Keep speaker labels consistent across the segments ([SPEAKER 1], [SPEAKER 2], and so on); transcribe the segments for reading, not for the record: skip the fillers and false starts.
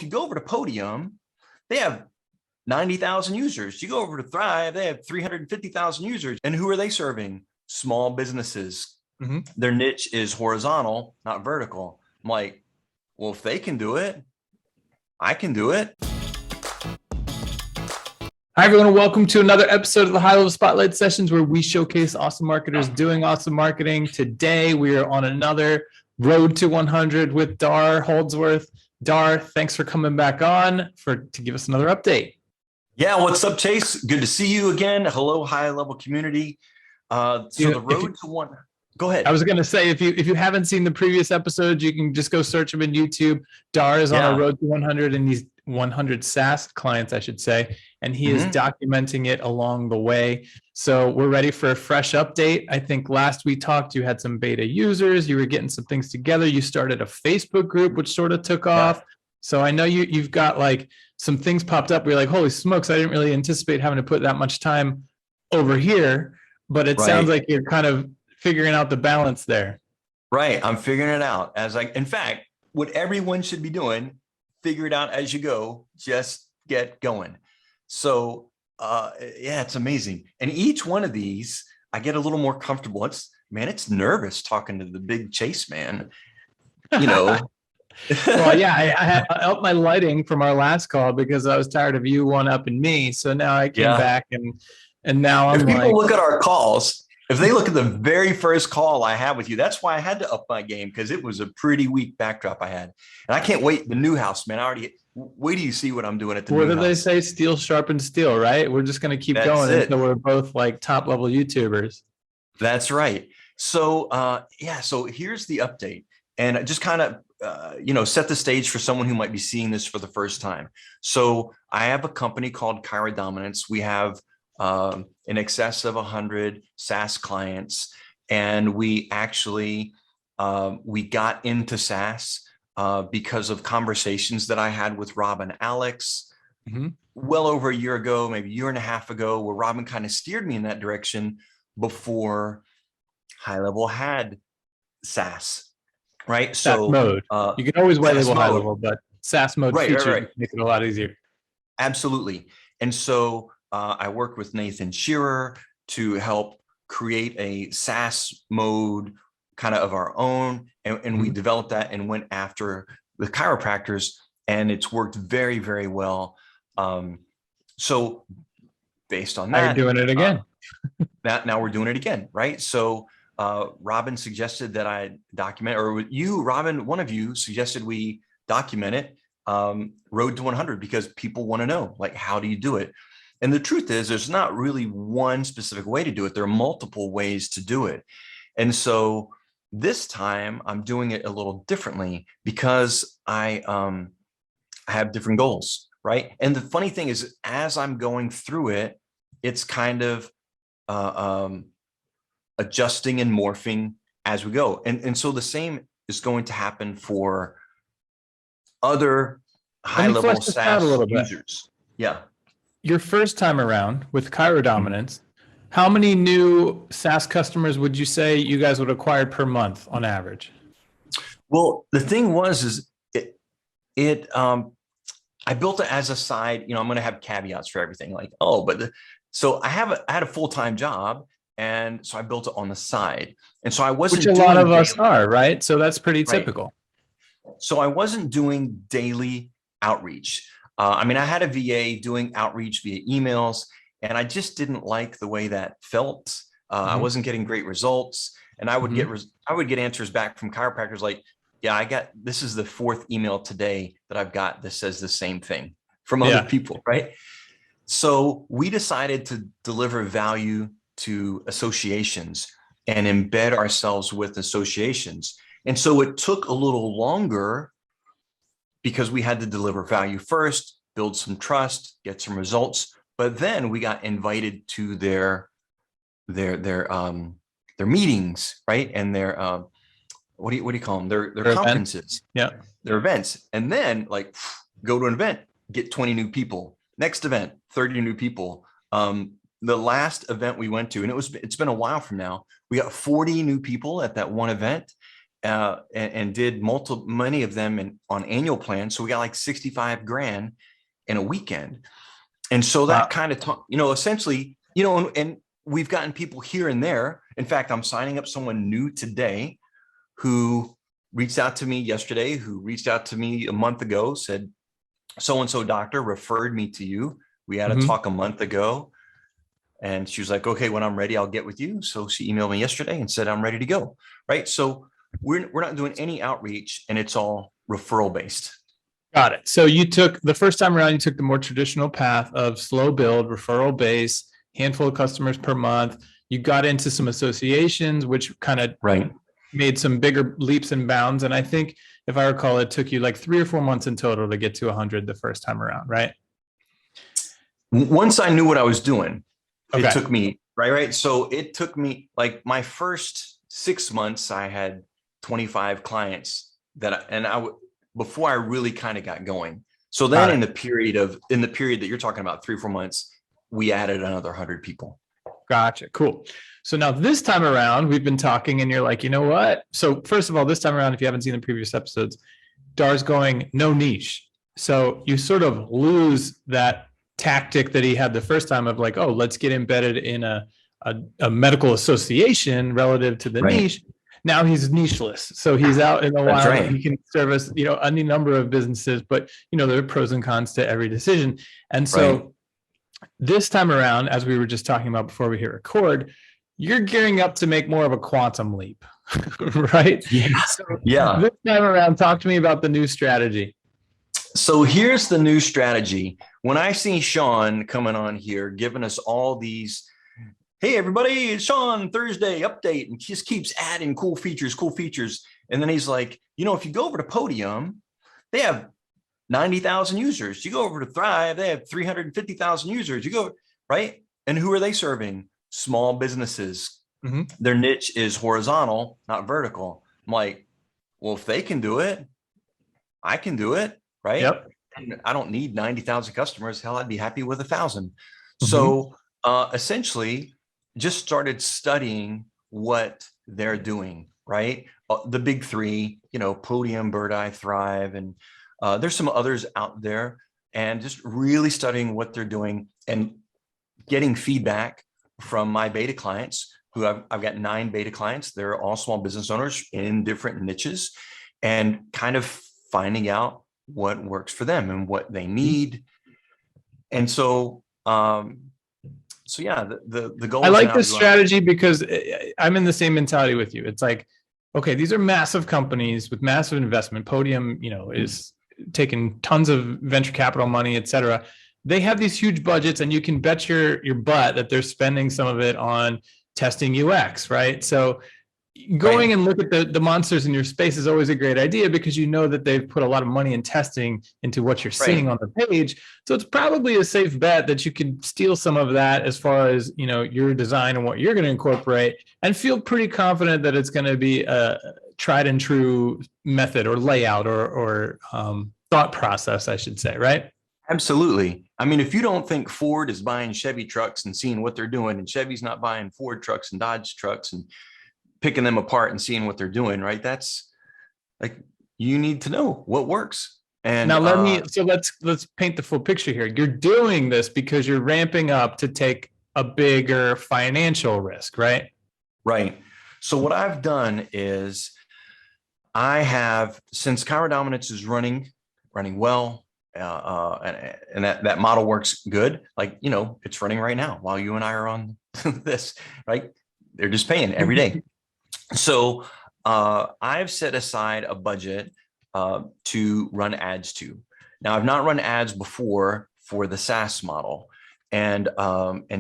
[SPEAKER 1] you go over to Podium, they have 90,000 users. You go over to Thrive, they have 350,000 users. And who are they serving? Small businesses.
[SPEAKER 2] Mm-hmm.
[SPEAKER 1] Their niche is horizontal, not vertical. I'm like, well, if they can do it, I can do it.
[SPEAKER 2] Hi, everyone, and welcome to another episode of the High Level Spotlight Sessions, where we showcase awesome marketers doing awesome marketing. Today, we are on another road to 100 with Dar Holdsworth. Dar, thanks for coming back on to give us another update.
[SPEAKER 1] Yeah, what's up, Chase? Good to see you again. Hello, High Level community. The road to one. Go ahead.
[SPEAKER 2] I was going to say, if you haven't seen the previous episodes, you can just go search them in YouTube. Dar is on a road to 100, and he's 100 SaaS clients, I should say, and he is documenting it along the way. So we're ready for a fresh update. I think last we talked, you had some beta users, you were getting some things together. You started a Facebook group, which sort of took off. So I know you've got like some things popped up where you're like, holy smokes, I didn't really anticipate having to put that much time over here, but it sounds like you're kind of figuring out the balance there.
[SPEAKER 1] Right. I'm figuring it out in fact, what everyone should be doing, figure it out as you go, just get going. So it's amazing. And each one of these, I get a little more comfortable. It's nervous talking to the big Chase man, you know.
[SPEAKER 2] Well, yeah, I upped my lighting from our last call because I was tired of you one-upping me. So now I came back and now I'm
[SPEAKER 1] if people look at our calls, if they look at the very first call I had with you, that's why I had to up my game, because it was a pretty weak backdrop I had. And I can't wait. The new house, man. Wait till you see what I'm doing at the new house.
[SPEAKER 2] What do they say? Steel sharpens steel, right? We're just going to keep going until we're both like top level YouTubers.
[SPEAKER 1] That's right. So, so here's the update. And just kind of, set the stage for someone who might be seeing this for the first time. So I have a company called Kyra Dominance. We have in excess of 100 SaaS clients. And we actually, we got into SaaS because of conversations that I had with Rob and Alex well over a year ago, maybe a year and a half ago, where Robin kind of steered me in that direction before High Level had SaaS. Right.
[SPEAKER 2] SaaS mode. You can always white label High Level, but SaaS mode features make it a lot easier.
[SPEAKER 1] Absolutely. And so I worked with Nathan Shearer to help create a SaaS mode kind of our own. And we developed that and went after the chiropractors, and it's worked very, very well. So based on that,
[SPEAKER 2] you're doing it again.
[SPEAKER 1] Now we're doing it again. Right. So Robin suggested that I document, or you, Robin, one of you suggested we document it, road to 100, because people want to know, like, how do you do it? And the truth is, there's not really one specific way to do it. There are multiple ways to do it. And so this time I'm doing it a little differently because I have different goals, right? And the funny thing is, as I'm going through it, it's kind of adjusting and morphing as we go. And so the same is going to happen for other high-level SaaS users. Yeah.
[SPEAKER 2] Your first time around with Kyra Dominance, how many new SaaS customers would you say you guys would acquire per month on average? Well,
[SPEAKER 1] the thing was, I built it as a side, I'm going to have caveats for everything, like, so I had a full-time job. And so I built it on the side. And so I wasn't
[SPEAKER 2] doing, which a lot of us are, right? So that's pretty typical.
[SPEAKER 1] So I wasn't doing daily outreach. I had a VA doing outreach via emails, and I just didn't like the way that felt. I wasn't getting great results, and I would get answers back from chiropractors like, yeah, this is the fourth email today that I've got that says the same thing from other people, right? So we decided to deliver value to associations and embed ourselves with associations. And so it took a little longer because we had to deliver value first, build some trust, get some results. But then we got invited to their meetings, right? And their what do you call them? Their conferences.
[SPEAKER 2] Events.
[SPEAKER 1] Their events. And then go to an event, get 20 new people. Next event, 30 new people. The last event we went to, and it's been a while from now, we got 40 new people at that one event. and did many of them on annual plans. So we got like 65 grand in a weekend. And so that kind of, essentially, and we've gotten people here and there. In fact, I'm signing up someone new today who reached out to me yesterday, who reached out to me a month ago, said, so-and-so doctor referred me to you. We had a talk a month ago. And she was like, okay, when I'm ready, I'll get with you. So she emailed me yesterday and said, I'm ready to go. Right. So we're not doing any outreach, and it's all referral based.
[SPEAKER 2] Got it. So you took the first time around, you took the more traditional path of slow build, referral base, handful of customers per month. You got into some associations, which kind of made some bigger leaps and bounds. And I think, if I recall, it took you like 3 or 4 months in total to get to 100 the first time around, right?
[SPEAKER 1] Once I knew what I was doing,
[SPEAKER 2] okay.
[SPEAKER 1] It took me, right. So it took me like my first 6 months, I had 25 clients before I really kind of got going. So then in the period that you're talking about, 3 or 4 months, we added another 100 people.
[SPEAKER 2] Gotcha. Cool. So now this time around, we've been talking and you're like, you know what? So first of all, this time around, if you haven't seen the previous episodes, Dar's going no niche. So you sort of lose that tactic that he had the first time of like, oh, let's get embedded in a medical association relative to the niche. Now he's nicheless. So he's out in the wild. Right. He can service, any number of businesses, but there are pros and cons to every decision. And so this time around, as we were just talking about before we hit record, you're gearing up to make more of a quantum leap, right?
[SPEAKER 1] Yeah.
[SPEAKER 2] So this time around, talk to me about the new strategy.
[SPEAKER 1] So here's the new strategy. When I see Sean coming on here, giving us all these, hey, everybody, it's Sean, Thursday update, and just keeps adding cool features. And then he's like, if you go over to Podium, they have 90,000 users. You go over to Thrive, they have 350,000 users. You go, right? And who are they serving? Small businesses. Their niche is horizontal, not vertical. I'm like, well, if they can do it, I can do it, right?
[SPEAKER 2] Yep.
[SPEAKER 1] And I don't need 90,000 customers. Hell, I'd be happy with 1,000. So essentially, just started studying what they're doing, right? The big three, Podium, Birdeye, Thrive, and there's some others out there, and just really studying what they're doing and getting feedback from my beta clients, who I've got 9 beta clients. They're all small business owners in different niches, and kind of finding out what works for them and what they need. And so, the goal.
[SPEAKER 2] I like this strategy because I'm in the same mentality with you. It's like, okay, these are massive companies with massive investment. Podium, is taking tons of venture capital money, et cetera. They have these huge budgets, and you can bet your butt that they're spending some of it on testing UX, right? So going and look at the monsters in your space is always a great idea, because that they've put a lot of money in testing into what you're seeing on the page. So it's probably a safe bet that you can steal some of that as far as your design and what you're going to incorporate, and feel pretty confident that it's going to be a tried and true method or layout or thought process, I should say, right?
[SPEAKER 1] Absolutely. I mean, if you don't think Ford is buying Chevy trucks and seeing what they're doing, and Chevy's not buying Ford trucks and Dodge trucks and picking them apart and seeing what they're doing, right? That's like, you need to know what works. And
[SPEAKER 2] now let's paint the full picture here. You're doing this because you're ramping up to take a bigger financial risk, right?
[SPEAKER 1] Right. So what I've done is I have, since Chirodominance Dominance is running well, and that model works good. Like, it's running right now while you and I are on this, right? They're just paying every day. So I've set aside a budget to run ads to. Now, I've not run ads before for the SaaS model. And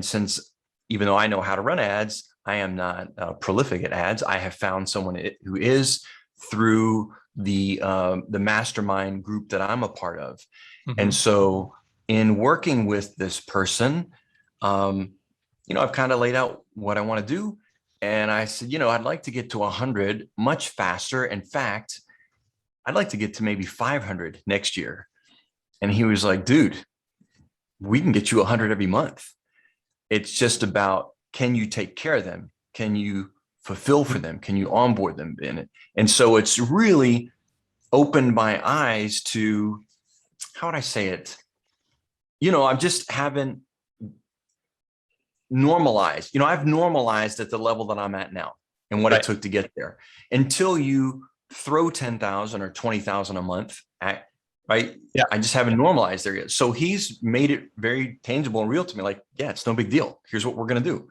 [SPEAKER 1] since, even though I know how to run ads, I am not prolific at ads. I have found someone who is, through the mastermind group that I'm a part of. And so in working with this person, I've kind of laid out what I want to do. And I said, I'd like to get to 100 much faster. In fact, I'd like to get to maybe 500 next year. And he was like, dude, we can get you 100 every month. It's just about, can you take care of them? Can you fulfill for them? Can you onboard them in it? And so it's really opened my eyes to, how would I say it? I just haven't normalized. I've normalized at the level that I'm at now and what it took to get there. Until you throw 10,000 or 20,000 a month at, right?
[SPEAKER 2] Yeah.
[SPEAKER 1] I just haven't normalized there yet. So he's made it very tangible and real to me. Like, yeah, it's no big deal. Here's what we're going to do.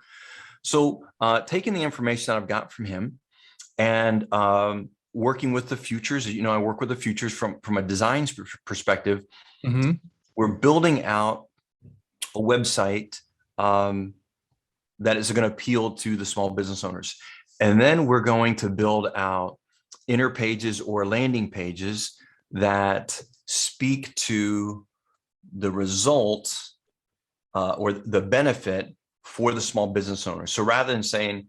[SPEAKER 1] So taking the information that I've got from him and working with the futures, I work with the futures from a design perspective.
[SPEAKER 2] Mm-hmm.
[SPEAKER 1] We're building out a website that is going to appeal to the small business owners. And then we're going to build out inner pages or landing pages that speak to the results or the benefit for the small business owner. So rather than saying,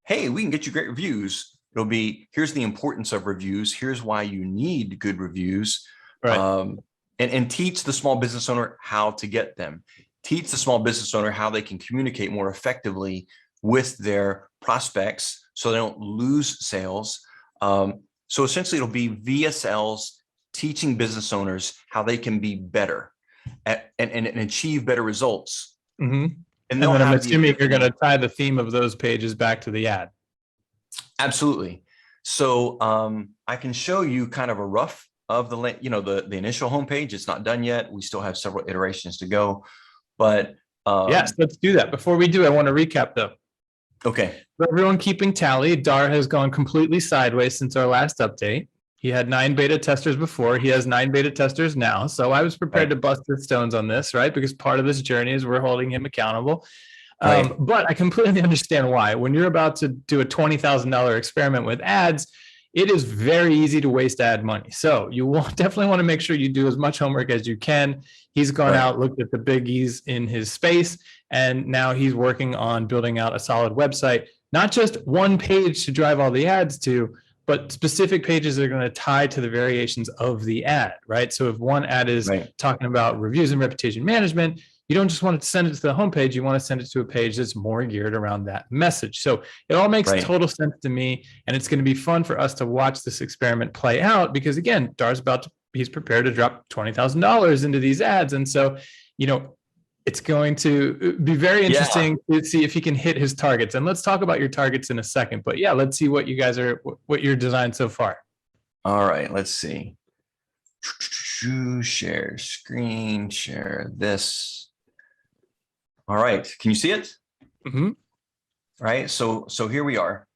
[SPEAKER 1] hey, we can get you great reviews, it'll be, here's the importance of reviews. Here's why you need good reviews.
[SPEAKER 2] Right.
[SPEAKER 1] And teach the small business owner how to get them. Teach the small business owner how they can communicate more effectively with their prospects so they don't lose sales. So essentially it'll be VSLs teaching business owners how they can be better and achieve better results.
[SPEAKER 2] Mm-hmm. And then I'm assuming you're going to tie the theme of those pages back to the ad.
[SPEAKER 1] Absolutely. So I can show you kind of a rough of the initial homepage. It's not done yet. We still have several iterations to go, but
[SPEAKER 2] yes, let's do that. Before we do, I want to recap though.
[SPEAKER 1] Okay.
[SPEAKER 2] For everyone keeping tally, Dar has gone completely sideways since our last update. He had 9 beta testers before. He has 9 beta testers now. So I was prepared to bust his stones on this, right? Because part of this journey is we're holding him accountable. But I completely understand why. When you're about to do a $20,000 experiment with ads, it is very easy to waste ad money. So you will definitely want to make sure you do as much homework as you can. He's gone out, looked at the biggies in his space, and now he's working on building out a solid website, not just one page to drive all the ads to, but specific pages that are going to tie to the variations of the ad, right? So if one ad is talking about reviews and reputation management, you don't just want to send it to the homepage. You want to send it to a page that's more geared around that message. So it all makes total sense to me. And it's going to be fun for us to watch this experiment play out because, again, Dar's he's prepared to drop $20,000 into these ads. And so, it's going to be very interesting to see if he can hit his targets. And let's talk about your targets in a second. But yeah, let's see what you're designed so far.
[SPEAKER 1] All right, let's see. Share screen, share this. All right, can you see it?
[SPEAKER 2] Mm-hmm.
[SPEAKER 1] Right, so here we are.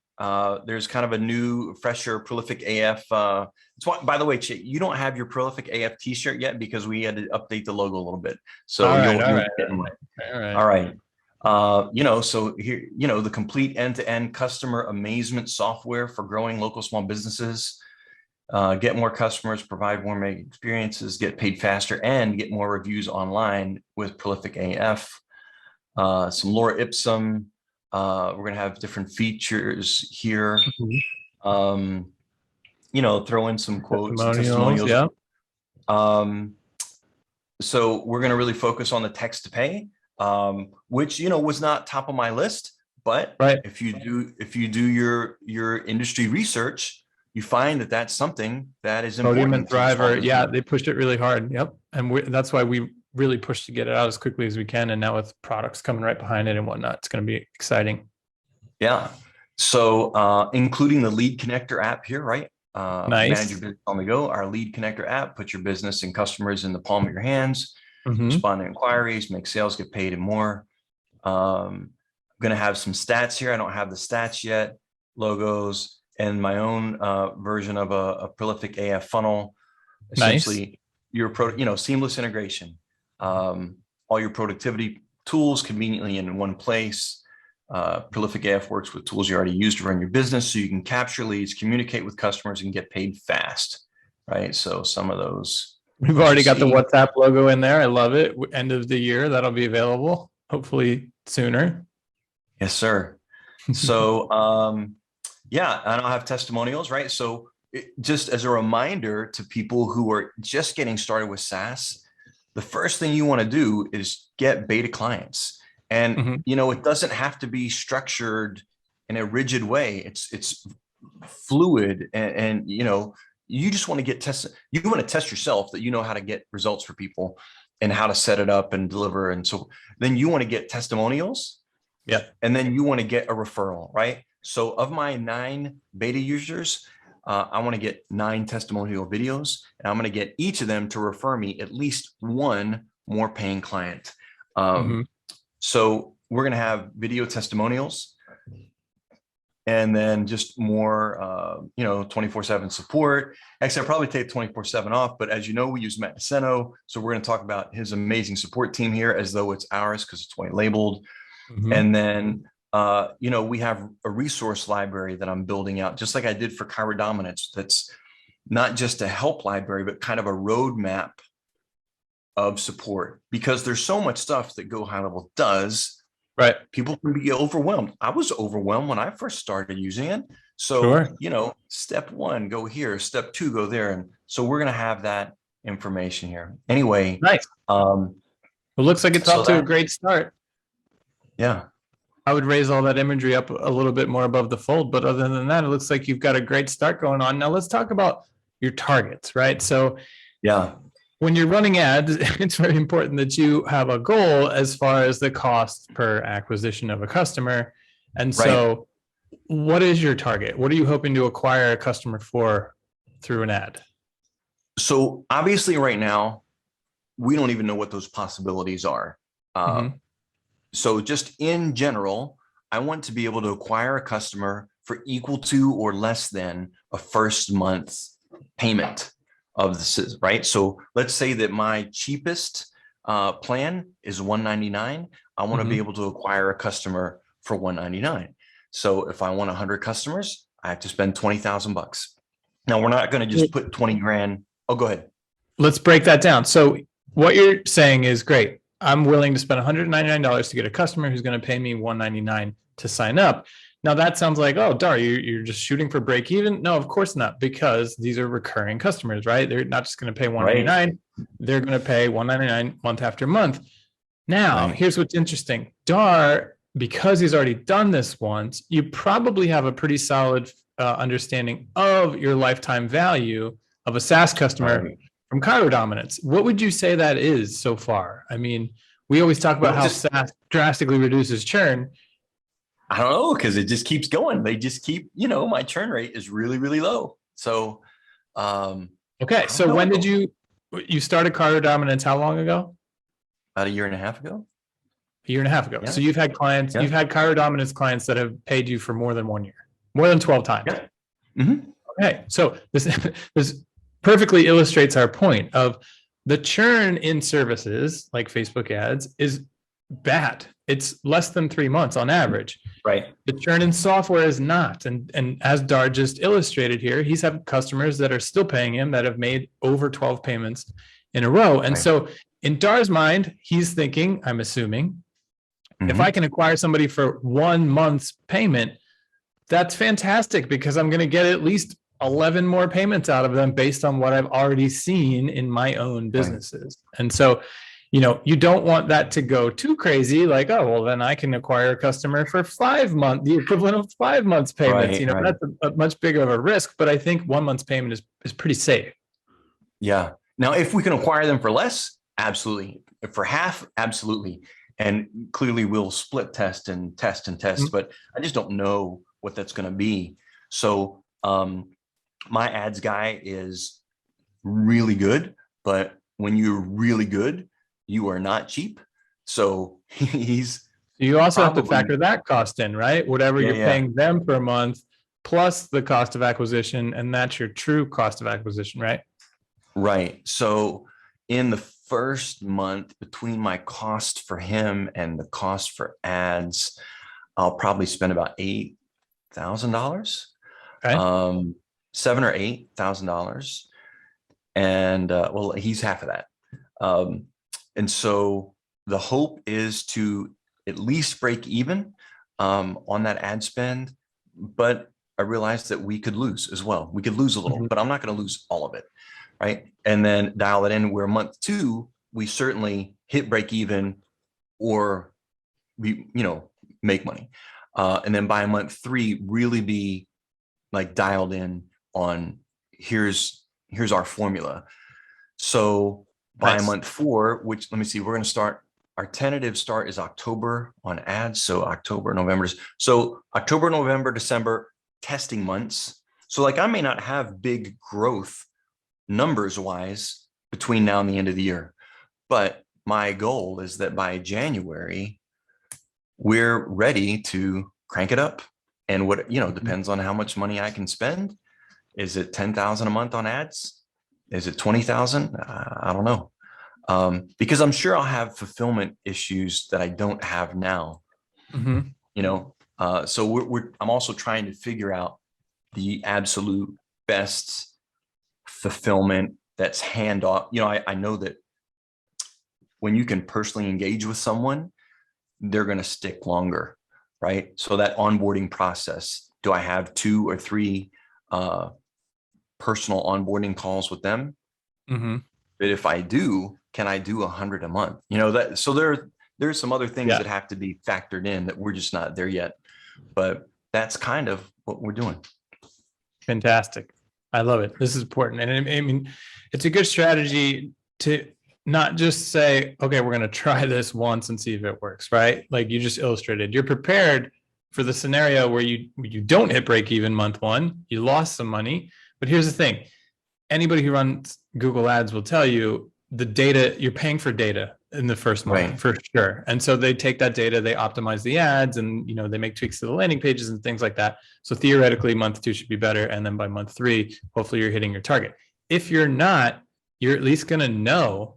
[SPEAKER 1] There's kind of a new, fresher Prolific AF. By the way, Chick, you don't have your Prolific AF t-shirt yet because we had to update the logo a little bit. So
[SPEAKER 2] all right.
[SPEAKER 1] So here, the complete end-to-end customer amazement software for growing local small businesses. Get more customers, provide more amazing experiences, get paid faster, and get more reviews online with Prolific AF. Some Laura Ipsum. We're going to have different features here. Mm-hmm. Throw in some quotes, testimonials.
[SPEAKER 2] Yeah.
[SPEAKER 1] So we're going to really focus on the text to pay, which, was not top of my list. But if you do your industry research, you find that that's something that is important.
[SPEAKER 2] Podium and Thriver. Yeah, they pushed it really hard. Yep. And that's why we really pushed to get it out as quickly as we can. And now with products coming right behind it and whatnot, it's going to be exciting.
[SPEAKER 1] Yeah. So including the Lead Connector app here, right?
[SPEAKER 2] Nice.
[SPEAKER 1] Manage your business on the go. Our Lead Connector app, put your business and customers in the palm of your hands, respond to inquiries, make sales, get paid, and more. I'm going to have some stats here. I don't have the stats yet, logos, and my own version of a Prolific AF funnel. Essentially, your seamless integration. All your productivity tools conveniently in one place. Prolific AF works with tools you already use to run your business so you can capture leads, communicate with customers, and get paid fast, right? So some of those.
[SPEAKER 2] We've already got the WhatsApp logo in there. I love it. End of the year, that'll be available, hopefully sooner.
[SPEAKER 1] Yes, sir. So, and I'll have testimonials, right? So just as a reminder to people who are just getting started with SaaS, the first thing you want to do is get beta clients. And, it doesn't have to be structured in a rigid way. It's fluid, and you know, you just want to get tested. You want to test yourself that you know how to get results for people and how to set it up and deliver. And so then you want to get testimonials.
[SPEAKER 2] Yeah.
[SPEAKER 1] And then you want to get a referral, right? So of my 9 beta users, I want to get 9 testimonial videos, and I'm going to get each of them to refer me at least one more paying client. So we're going to have video testimonials, and then just more, you know, 24/7 support. Actually, I'll probably take 24/7 off, but as you know, we use Matt DeSeno. So we're going to talk about his amazing support team here as though it's ours, because it's white labeled. And then, you know, we have a resource library that I'm building out, just like I did for chirodominance. That's not just a help library, but kind of a roadmap of support, because there's so much stuff that Go High Level does.
[SPEAKER 2] Right.
[SPEAKER 1] People can be overwhelmed. I was overwhelmed when I first started using it. So, you know, step 1, go here. Step 2, go there. And so we're going to have that information here. Anyway.
[SPEAKER 2] Nice. It looks like it's off to a great start.
[SPEAKER 1] Yeah.
[SPEAKER 2] I would raise all that imagery up a little bit more above the fold, but other than that, it looks like you've got a great start going on. Now let's talk about your targets, right? So
[SPEAKER 1] yeah,
[SPEAKER 2] when you're running ads, it's very important that you have a goal as far as the cost per acquisition of a customer. And so what is your target? What are you hoping to acquire a customer for through an ad?
[SPEAKER 1] So obviously right now, we don't even know what those possibilities are. So just in general, I want to be able to acquire a customer for equal to or less than a first month payment of the, right? So let's say that my cheapest plan is $199. I want to be able to acquire a customer for $199. So if I want 100 customers, I have to spend $20,000. Now we're not going to just put 20 grand. Oh, go ahead.
[SPEAKER 2] Let's break that down. So what you're saying is great. I'm willing to spend $199 to get a customer who's going to pay me $199 to sign up. Now that sounds like, oh, Dar, you're just shooting for break even. No, of course not, because these are recurring customers, right? They're not just going to pay $199. They're going to pay $199 month after month. Now, here's what's interesting. Dar, because he's already done this once, you probably have a pretty solid understanding of your lifetime value of a SaaS customer from chirodominance. What would you say that is so far? I mean, we always talk about how SaaS drastically reduces churn.
[SPEAKER 1] I don't know, because it just keeps going. They just keep, you know, my churn rate is really, really low. So,
[SPEAKER 2] okay. So when did you started chirodominance? How long ago?
[SPEAKER 1] About a year and a half ago.
[SPEAKER 2] A year and a half ago. Yeah. So you've had clients, you've had chirodominance clients that have paid you for more than 1 year, more than 12 times.
[SPEAKER 1] Yeah.
[SPEAKER 2] Okay. So this perfectly illustrates our point of the churn in services like Facebook ads is bad. It's less than 3 months on average.
[SPEAKER 1] Right.
[SPEAKER 2] The churn in software is not. And as Dar just illustrated here, he's had customers that are still paying him that have made over 12 payments in a row. And so in Dar's mind, he's thinking, I'm assuming, if I can acquire somebody for 1 month's payment, that's fantastic, because I'm going to get at least 11 more payments out of them based on what I've already seen in my own businesses. And so, you know, you don't want that to go too crazy. Like, oh, well, then I can acquire a customer for 5 months, the equivalent of 5 months payments. You know, that's a much bigger of a risk, but I think 1 month's payment is pretty safe.
[SPEAKER 1] Yeah. Now, if we can acquire them for less, absolutely. For half, absolutely. And clearly we'll split test and test and test, but I just don't know what that's going to be. So, my ads guy is really good, but when you're really good, you are not cheap. So
[SPEAKER 2] you also have to factor that cost in, right? Whatever you're paying them per month, plus the cost of acquisition, and that's your true cost of acquisition, right?
[SPEAKER 1] Right. So in the first month, between my cost for him and the cost for ads, I'll probably spend about $8,000. Okay. $7,000 or $8,000, and well, he's half of that. And so the hope is to at least break even on that ad spend, but I realized that we could lose as well. We could lose a little, but I'm not going to lose all of it, right? And then dial it in where month 2, we certainly hit break even, or we, you know, make money. And then by month 3, really be like dialed in on here's our formula. So by
[SPEAKER 2] Nice.
[SPEAKER 1] month 4, which let me see, we're going to start, our tentative start is October on ads. So October, November. So October, November, December, testing months. So like I may not have big growth numbers wise between now and the end of the year, but my goal is that by January, we're ready to crank it up. And what, depends on how much money I can spend. Is it 10,000 a month on ads? Is it 20,000? I don't know. Because I'm sure I'll have fulfillment issues that I don't have now. So I'm also trying to figure out the absolute best fulfillment that's handoff. I know that when you can personally engage with someone, they're going to stick longer, right? So that onboarding process, do I have 2 or 3 personal onboarding calls with them? But if I do, can I do 100 a month? So there's some other things that have to be factored in that we're just not there yet. But that's kind of what we're doing.
[SPEAKER 2] Fantastic. I love it. This is important. And I mean, it's a good strategy to not just say, okay, we're going to try this once and see if it works, right? Like you just illustrated, you're prepared for the scenario where you don't hit break even month 1, you lost some money. But here's the thing. Anybody who runs Google Ads will tell you the data, you're paying for data in the first month, for sure. And so they take that data, they optimize the ads, and they make tweaks to the landing pages and things like that. So theoretically, month 2 should be better. And then by month 3, hopefully you're hitting your target. If you're not, you're at least going to know,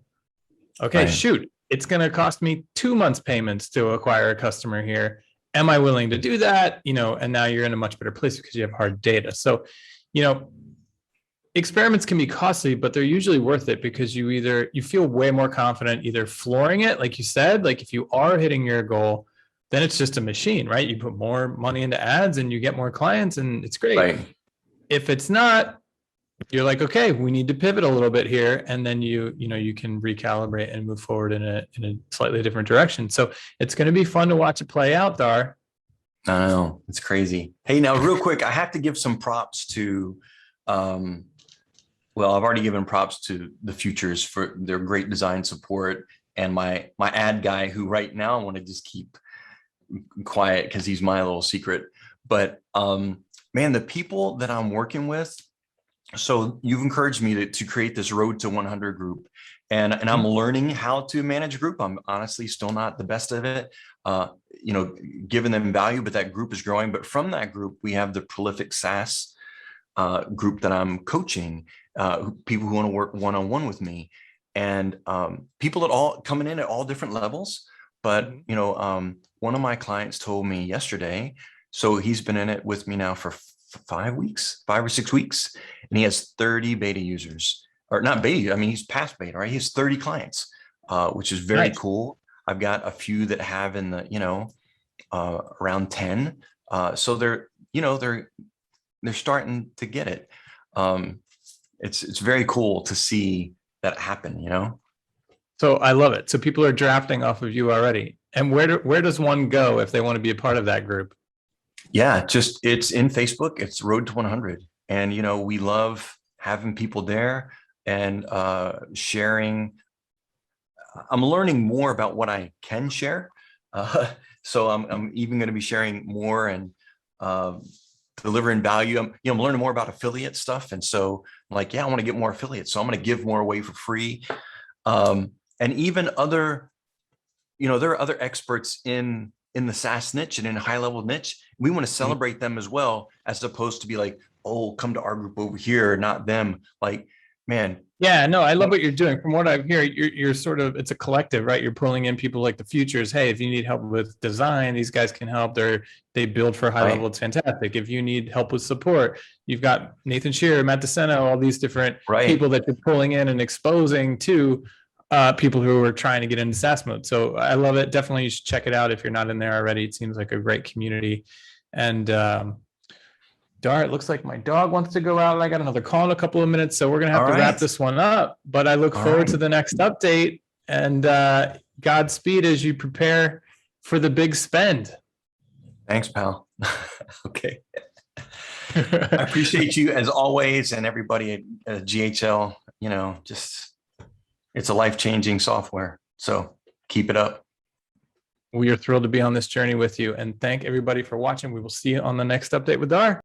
[SPEAKER 2] okay, shoot, it's going to cost me 2 months payments to acquire a customer here. Am I willing to do that? And now you're in a much better place because you have hard data. So, experiments can be costly, but they're usually worth it because you feel way more confident either flooring it, like you said, like if you are hitting your goal, then it's just a machine, right? You put more money into ads and you get more clients and it's great.
[SPEAKER 1] Right.
[SPEAKER 2] If it's not, you're like, okay, we need to pivot a little bit here. And then you can recalibrate and move forward in a slightly different direction. So it's going to be fun to watch it play out, Dar.
[SPEAKER 1] I know, it's crazy. Hey, now real quick, I have to give some props to, well, I've already given props to the Futures for their great design support, and my ad guy, who right now I want to just keep quiet because he's my little secret. But man, the people that I'm working with, so you've encouraged me to create this Road to 100 group, and I'm learning how to manage a group. I'm honestly still not the best of it, giving them value, but that group is growing. But from that group, we have the Prolific SaaS group that I'm coaching. People who want to work one-on-one with me, and people that all coming in at all different levels. But one of my clients told me yesterday, so he's been in it with me now for 5 or 6 weeks, and he has 30 beta users, or not beta. I mean, he's past beta, right? He has 30 clients, which is very cool. I've got a few that have in the around 10. So they're starting to get it. It's very cool to see that happen,
[SPEAKER 2] So I love it. So people are drafting off of you already. And where does one go if they want to be a part of that group?
[SPEAKER 1] Yeah, it's in Facebook. It's Road to 100. And, we love having people there and sharing. I'm learning more about what I can share. So I'm even going to be sharing more and delivering value. I'm learning more about affiliate stuff. And so I'm like, I want to get more affiliates. So I'm going to give more away for free. And even other, there are other experts in the SaaS niche and in a high level niche. We want to celebrate them as well, as opposed to be like, oh, come to our group over here, not them. Like, man. Yeah,
[SPEAKER 2] no, I love what you're doing. From what I hear, you're sort of, it's a collective, right? You're pulling in people like the Futures. Hey, if you need help with design, these guys can help. They build for high level. It's fantastic. If you need help with support, you've got Nathan Shearer, Matt DeSeno, all these different people that you're pulling in and exposing to people who are trying to get into SaaS mode. So I love it. Definitely you should check it out if you're not in there already. It seems like a great community. And Dar, it looks like my dog wants to go out. I got another call in a couple of minutes, so we're going to have to wrap this one up. But I look forward to the next update, and Godspeed as you prepare for the big spend.
[SPEAKER 1] Thanks, pal. Okay. I appreciate you as always, and everybody at GHL. Just it's a life-changing software. So keep it up.
[SPEAKER 2] We are thrilled to be on this journey with you, and thank everybody for watching. We will see you on the next update with Dar.